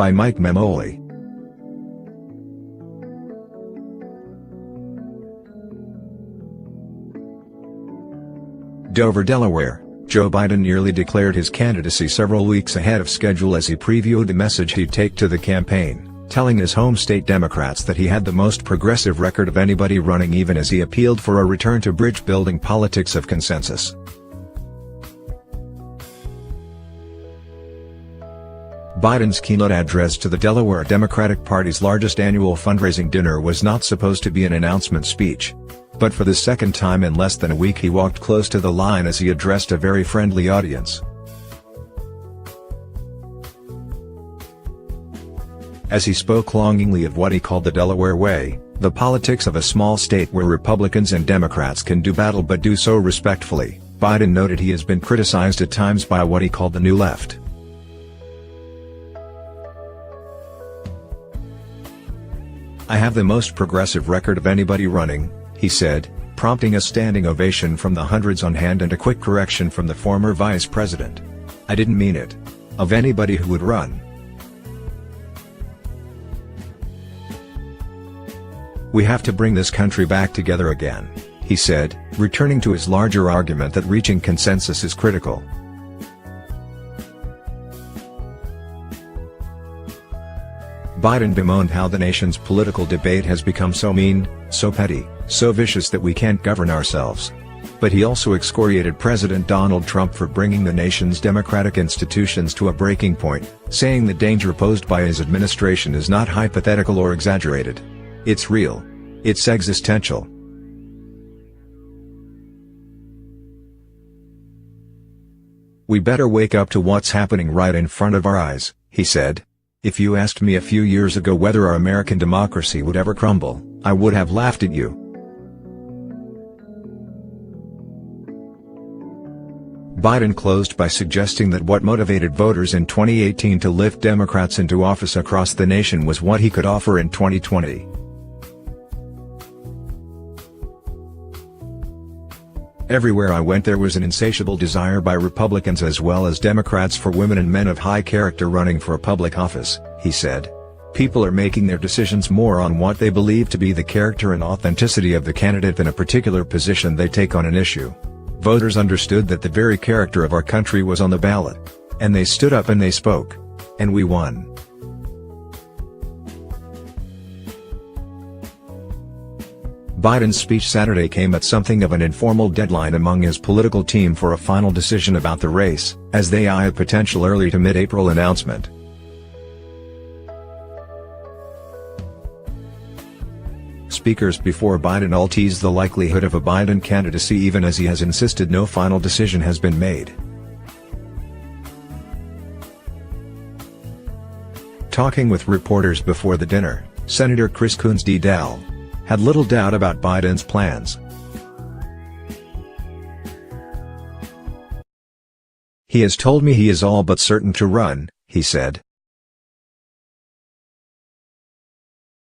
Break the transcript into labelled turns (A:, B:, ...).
A: by Mike Memoli. Dover, Delaware. Joe Biden nearly declared his candidacy several weeks ahead of schedule as he previewed the message he'd take to the campaign, telling his home state Democrats that he had the most progressive record of anybody running, even as he appealed for a return to bridge-building politics of consensus. Biden's keynote address to the Delaware Democratic Party's largest annual fundraising dinner was not supposed to be an announcement speech. But for the second time in less than a week he walked close to the line as he addressed a very friendly audience. As he spoke longingly of what he called the Delaware way, the politics of a small state where Republicans and Democrats can do battle but do so respectfully, Biden noted he has been criticized at times by what he called the New Left. "I have the most progressive record of anybody running," he said, prompting a standing ovation from the hundreds on hand and a quick correction from the former vice president. "I didn't mean it. Of anybody who would run." "We have to bring this country back together again," he said, returning to his larger argument that reaching consensus is critical. Biden bemoaned how the nation's political debate has become so mean, so petty, so vicious that we can't govern ourselves. But he also excoriated President Donald Trump for bringing the nation's democratic institutions to a breaking point, saying the danger posed by his administration is not hypothetical or exaggerated. It's real. It's existential. "We better wake up to what's happening right in front of our eyes," he said. "If you asked me a few years ago whether our American democracy would ever crumble, I would have laughed at you." Biden closed by suggesting that what motivated voters in 2018 to lift Democrats into office across the nation was what he could offer in 2020. "Everywhere I went there was an insatiable desire by Republicans as well as Democrats for women and men of high character running for a public office," he said. "People are making their decisions more on what they believe to be the character and authenticity of the candidate than a particular position they take on an issue. Voters understood that the very character of our country was on the ballot. And they stood up and they spoke. And we won." Biden's speech Saturday came at something of an informal deadline among his political team for a final decision about the race, as they eye a potential early to mid-April announcement. Speakers before Biden all teased the likelihood of a Biden candidacy even as he has insisted no final decision has been made. Talking with reporters before the dinner, Senator Chris Coons D-Del had little doubt about Biden's plans. "He has told me he is all but certain to run," he said.